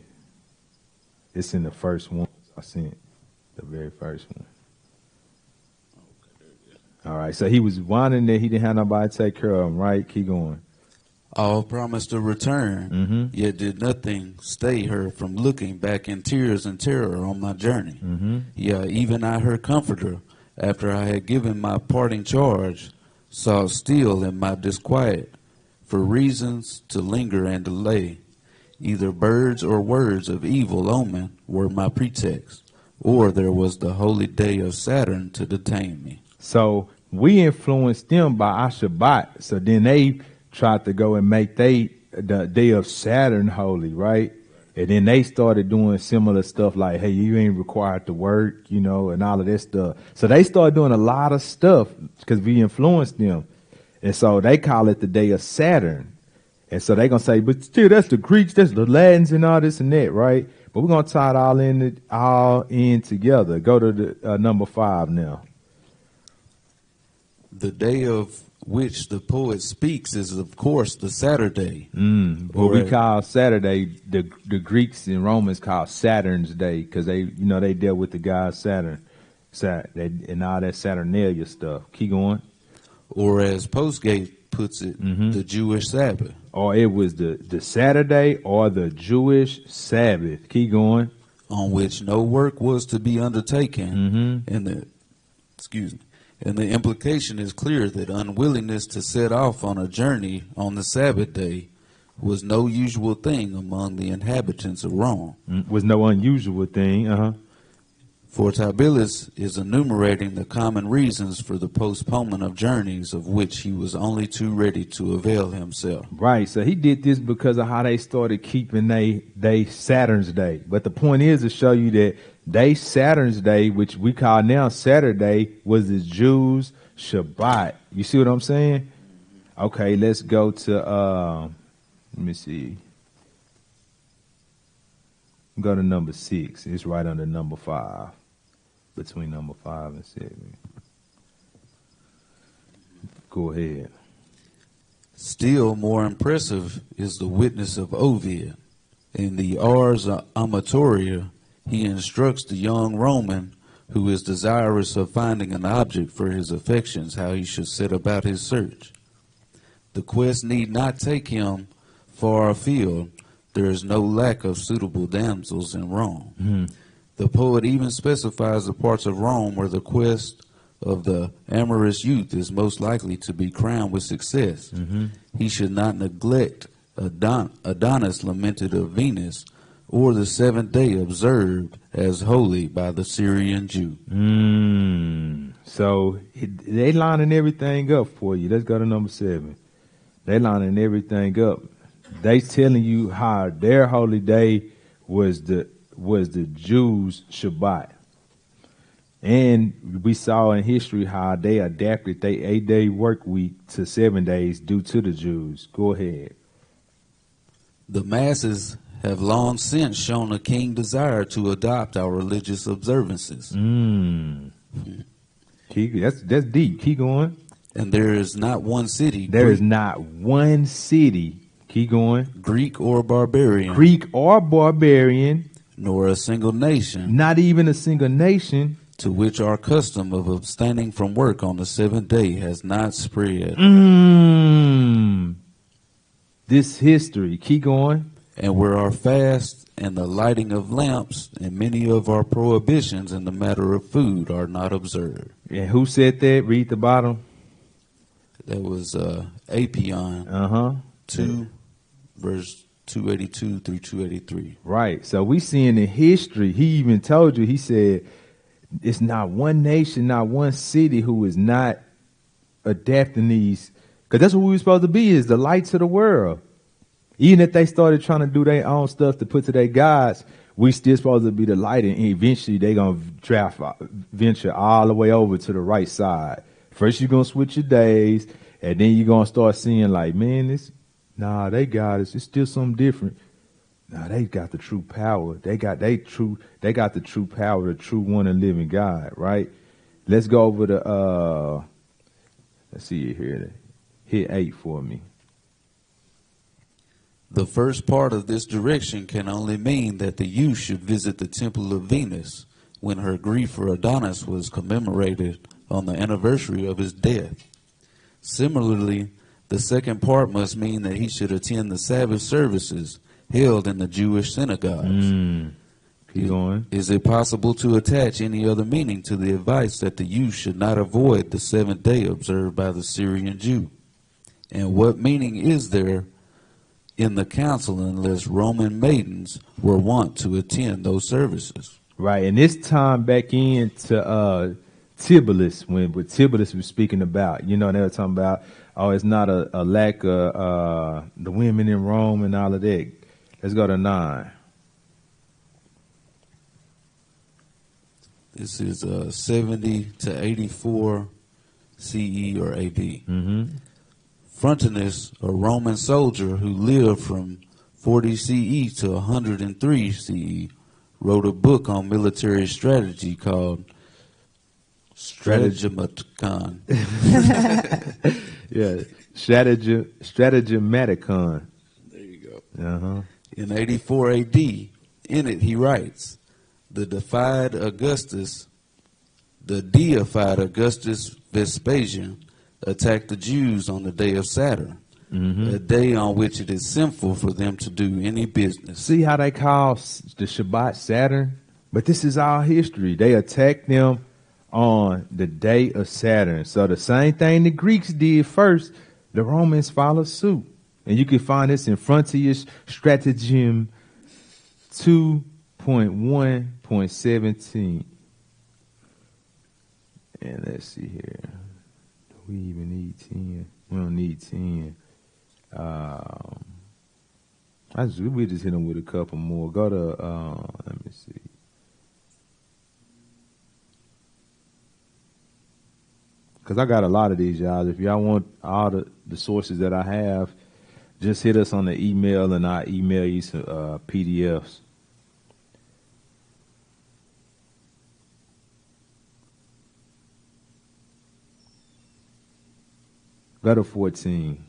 It's in the first one I sent, the very first one. All right, so he was whining that he didn't have nobody to take care of him, right? Keep going. All promised to return, yet did nothing stay her from looking back in tears and terror on my journey. Yeah, even I, her comforter, after I had given my parting charge, saw still in my disquiet, for reasons to linger and delay. Either birds or words of evil omen were my pretext, or there was the holy day of Saturn to detain me. So we influenced them by our Shabbat. So then they tried to go and make the day of Saturn holy, right? And then they started doing similar stuff like, hey, you ain't required to work, and all of that stuff. So they started doing a lot of stuff because we influenced them. And so they call it the day of Saturn. And so they're going to say, but still, that's the Greeks, that's the Latins and all this and that, right? But we're going to tie it all in together. Go to the number 5 now. The day of which the poet speaks is, of course, the Saturday. What we call Saturday, the Greeks and Romans call Saturn's day because they dealt with the god Saturn, and all that Saturnalia stuff. Keep going. Or as Postgate puts it, the Jewish Sabbath. Or it was the Saturday or the Jewish Sabbath. Keep going. On which no work was to be undertaken. And the implication is clear that unwillingness to set off on a journey on the Sabbath day was no usual thing among the inhabitants of Rome. Was no unusual thing, For Tibullus is enumerating the common reasons for the postponement of journeys of which he was only too ready to avail himself. Right, so he did this because of how they started keeping they Saturn's day. But the point is to show you that They Saturn's day, which we call now Saturday, was the Jews' Shabbat. You see what I'm saying? Okay, let's go to let me see. Go to number 6. It's right under number 5. Between number 5 and 7. Go ahead. Still more impressive is the witness of Ovid. In the Ars Amatoria, he instructs the young Roman who is desirous of finding an object for his affections how he should set about his search. The quest need not take him far afield. There is no lack of suitable damsels in Rome. Mm-hmm. The poet even specifies the parts of Rome where the quest of the amorous youth is most likely to be crowned with success. Mm-hmm. He should not neglect Adonis lamented of Venus, or the seventh day observed as holy by the Syrian Jew. So they lining everything up for you. Let's go to number 7. They lining everything up. They telling you how their holy day was the Jews' Shabbat. And we saw in history how they adapted their 8-day work week to 7 days due to the Jews. Go ahead. The masses have long since shown a keen desire to adopt our religious observances. That's deep. Keep going. And there is not one city. There is not one city. Keep going. Greek or barbarian. Greek or barbarian. Nor a single nation. Not even a single nation. To which our custom of abstaining from work on the 7th day has not spread. This history. Keep going. And where our fast and the lighting of lamps and many of our prohibitions in the matter of food are not observed. And who said that? Read the bottom. That was Apion 2, verse 282 through 283. Right. So we see in the history, he even told you, he said, it's not one nation, not one city who is not adapting these. Because that's what we were supposed to be, is the lights of the world. Even if they started trying to do their own stuff to put to their gods, we still supposed to be the light, and eventually they're going to venture all the way over to the right side. First you're going to switch your days, and then you're going to start seeing like, man, they got us. It's still something different. Nah, they got the true power. They got the true power, the true one and living God, right? Let's go over to let's see it here. Hit 8 for me. The first part of this direction can only mean that the youth should visit the temple of Venus when her grief for Adonis was commemorated on the anniversary of his death. Similarly, the second part must mean that he should attend the Sabbath services held in the Jewish synagogues. Keep going. Is it possible to attach any other meaning to the advice that the youth should not avoid the 7th day observed by the Syrian Jew? And what meaning is there in the council unless Roman maidens were wont to attend those services? Right, and this time back into Tibulus, when Tibulus was speaking about, they were talking about, it's not a lack of the women in Rome and all of that. Let's go to 9. This is 70 to 84 CE or AD. Frontinus, a Roman soldier who lived from 40 CE to 103 CE, wrote a book on military strategy called Stratagemmaticon. Yeah, Stratagemmaticon. There you go. Uh-huh. In 84 AD, in it he writes, the deified Augustus Vespasian attacked the Jews on the day of Saturn, a day on which it is sinful for them to do any business. See how they call the Shabbat Saturn? But this is our history. They attacked them on the day of Saturn. So the same thing the Greeks did first, the Romans followed suit. And you can find this in Frontiers Stratagem 2.1.17. And let's see here. Do we even need 10? We don't need 10. We just hit them with a couple more. Go to, let me see. because I got a lot of these, y'all. If y'all want all the sources that I have, just hit us on the email, and I'll email you some PDFs. Go to 14.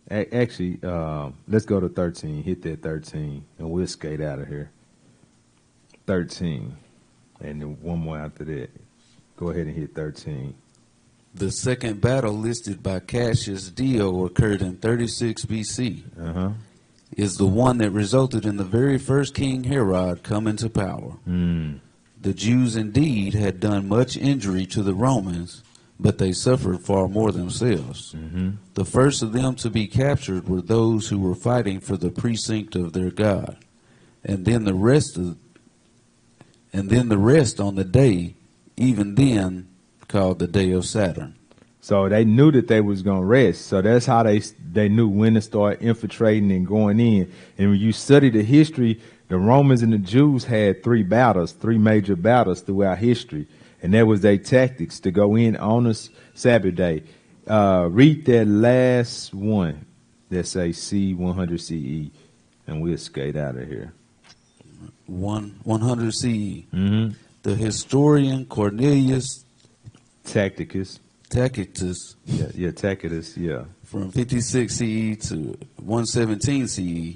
Actually, let's go to 13. Hit that 13, and we'll skate out of here. 13. And then one more after that. Go ahead and hit 13. The second battle listed by Cassius Dio occurred in 36 BC. Is the one that resulted in the very first King Herod coming to power. The Jews indeed had done much injury to the Romans, but they suffered far more themselves. The first of them to be captured were those who were fighting for the precinct of their God, and then the rest on the day, even then called the day of Saturn. So they knew that they was gonna rest. So that's how they knew when to start infiltrating and going in. And when you study the history, the Romans and the Jews had three major battles throughout history. And that was their tactics to go in on a Sabbath day. Read that last one that say C100 CE, and we'll skate out of here. 100 CE. The historian Cornelius Tacitus. Tacitus. Yeah, Tacitus, yeah. From 56 CE to 117 CE,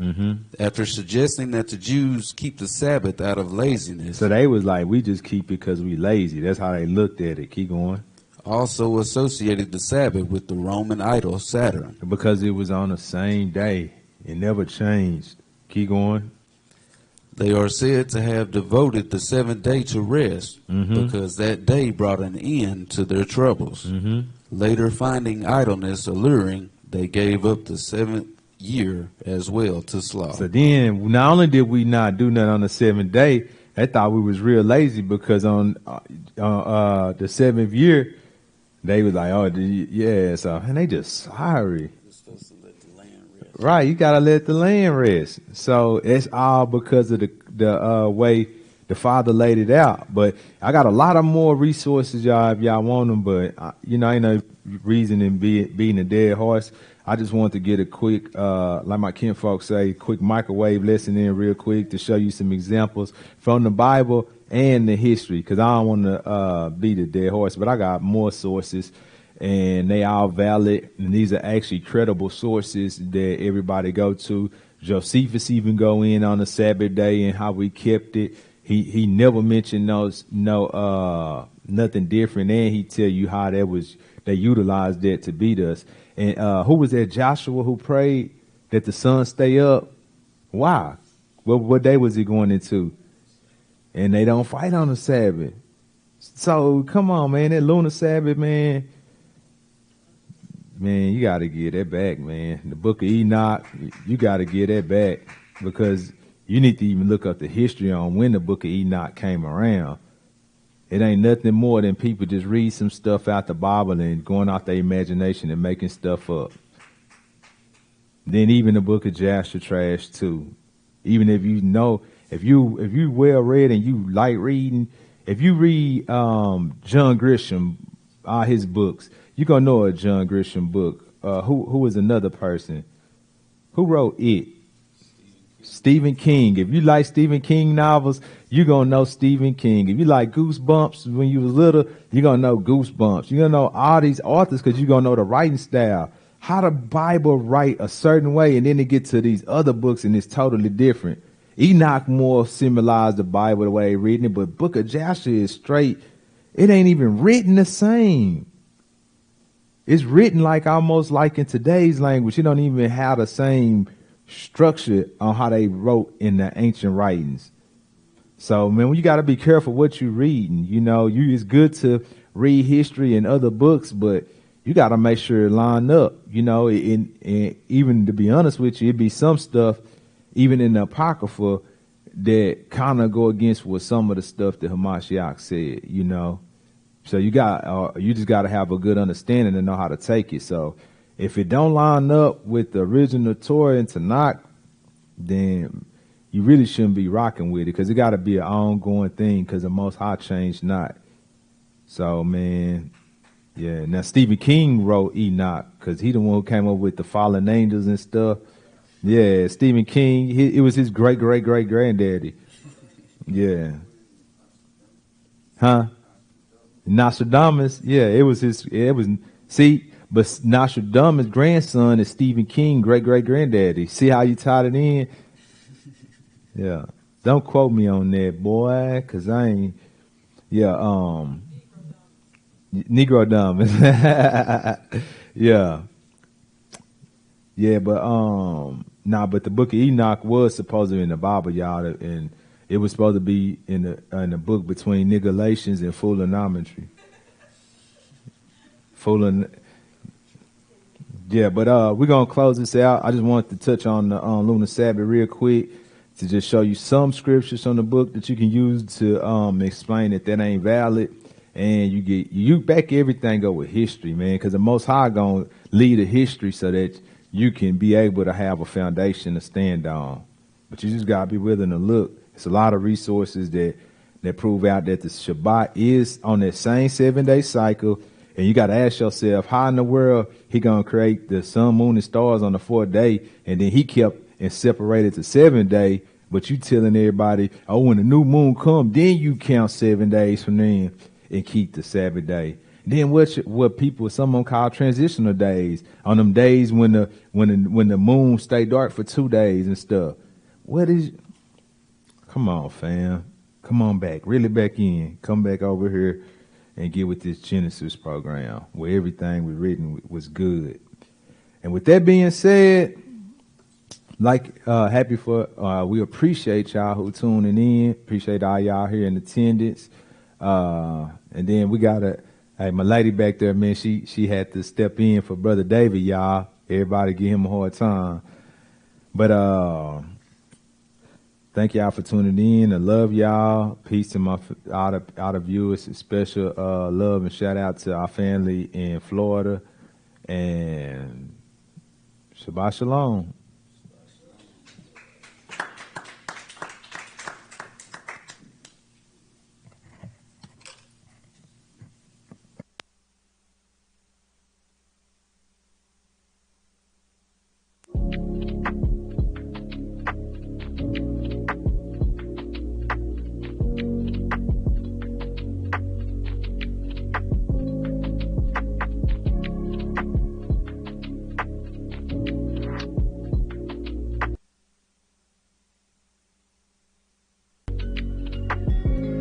after suggesting that the Jews keep the Sabbath out of laziness. So they was like, we just keep it because we lazy. That's how they looked at it. Keep going. Also associated the Sabbath with the Roman idol Saturn. Because it was on the same day. It never changed. Keep going. They are said to have devoted the seventh day to rest because that day brought an end to their troubles. Later, finding idleness alluring, they gave up the seventh year as well to sloth. So then, not only did we not do nothing on the seventh day, they thought we was real lazy because on the seventh year, they was like, oh, yeah, so, and they just sorry. Right, you gotta let the land rest. So it's all because of the way the Father laid it out. But I got a lot of more resources, y'all, if y'all want them. But ain't no reason in beating a dead horse. I just want to get a quick, like my kinfolk say, quick microwave lesson in real quick to show you some examples from the Bible and the history, because I don't want to beat a dead horse. But I got more sources. And they all valid, and these are actually credible sources that everybody go to. Josephus even go in on the Sabbath day and how we kept it. He never mentioned nothing different, and he tell you how they utilized that to beat us. And who was that? Joshua, who prayed that the sun stay up. Why? What day was he going into? And they don't fight on the Sabbath. So come on, man, that lunar Sabbath, man. Man, you got to get that back, man. The book of Enoch, you got to get that back, because you need to even look up the history on when the book of Enoch came around. It ain't nothing more than people just read some stuff out the Bible and going out their imagination and making stuff up. Then even the book of Jasher trash too. Even if if you well read and you like reading, if you read John Grisham, his books, you're going to know a John Grisham book. Who is another person? Who wrote it? Stephen King. If you like Stephen King novels, you're going to know Stephen King. If you like Goosebumps when you was little, you're going to know Goosebumps. You're going to know all these authors because you're going to know the writing style. How the Bible write a certain way, and then they get to these other books and it's totally different. Enoch more symbolized the Bible the way they reading it, but Book of Jasher is straight. It ain't even written the same. It's written like almost like in today's language. It don't even have the same structure on how they wrote in the ancient writings. So, man, you got to be careful what you're reading. It's good to read history and other books, but you got to make sure it line up. And even to be honest with you, it'd be some stuff, even in the Apocrypha, that kind of go against what some of the stuff that Hamashiach said, So you just got to have a good understanding and know how to take it. So if it don't line up with the original Torah and Tanakh, then you really shouldn't be rocking with it, because it got to be an ongoing thing, because the Most High changed not. So, man, yeah. Now, Stephen King wrote Enoch because he the one who came up with the fallen angels and stuff. Yeah, Stephen King, it was his great-great-great-granddaddy. Yeah. Huh? Nostradamus, yeah, it was his, it was, see, but Nostradamus' grandson is Stephen King, great-great-granddaddy. See how you tied it in? Yeah. Don't quote me on that, boy, because I ain't, yeah, Negrodamus. Yeah. Yeah, but but the book of Enoch was supposed to be in the Bible, y'all, and it was supposed to be in the book between Nicolations and Fulanometry. Fulan, yeah, but we're gonna close this out. I just wanted to touch on the Lunar Sabbath real quick to just show you some scriptures from the book that you can use to explain that ain't valid, and you back everything up with history, man, because the Most High gonna lead a history so that you can be able to have a foundation to stand on. But you just gotta be willing to look. It's a lot of resources that prove out that the Shabbat is on that same 7-day cycle. And you got to ask yourself, how in the world he going to create the sun, moon, and stars on the 4th day, and then he kept and separated the 7th day, but you telling everybody, oh, when the new moon come, then you count 7 days from then and keep the Sabbath day. Then what people, some of them call transitional days, on them days when the moon stay dark for 2 days and stuff. Come on, fam. Come on back, really back in. Come back over here and get with this Genesis program where everything was written was good. And with that being said, we appreciate y'all who tuning in. Appreciate all y'all here in attendance. And then we got my lady back there, man, she had to step in for Brother David, y'all. Everybody give him a hard time. But thank y'all for tuning in. I love y'all. Peace to my out of viewers. Special love and shout out to our family in Florida. And Shabbat Shalom.